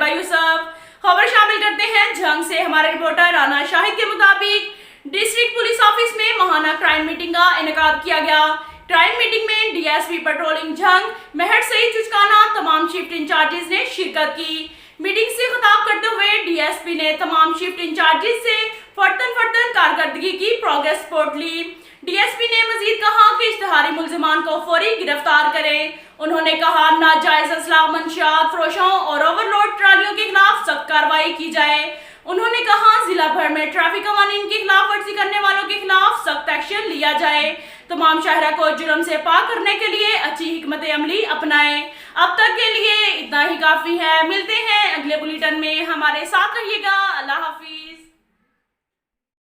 तैयबा यूसुफ। खबर शामिल करते हैं जंग से। हमारे रिपोर्टर राना शाहिद के मुताबिक डिस्ट्रिक्ट पुलिस ऑफिस में महाना क्राइम मीटिंग का इनेकाद किया गया। क्राइम मीटिंग में डीएसपी पेट्रोलिंग जंग, मेहर सईद चुचकाना, तमाम शिफ्ट इंचार्जेस ने शिरकत की। मीटिंग से खिताब करते हुए डीएसपी ने तमाम शिफ्ट इंचार्जेस से फर्तन कारकर्दगी की प्रोग्रेस रिपोर्ट ली। डीएसपी ने मजीद कहा कि इश्तिहारी मुल्जिमान को फौरी गिरफ्तार करें। उन्होंने कहा नाजायज असला, मंशियात फरोशों और ओवरलोड ट्रालियों के खिलाफ सख्त कार्रवाई की जाए। उन्होंने कहा जिला भर में ट्रैफिक कवानीन की खिलाफ वर्जी करने वालों के खिलाफ सख्त एक्शन लिया जाए। तमाम शहरा को जुर्म से पाक करने के लिए अच्छी हिकमत अमली अपनाएं। अब तक के लिए इतना ही काफी है। मिलते हैं अगले बुलेटिन में, हमारे साथ रहिएगा। अल्लाह हाफिज।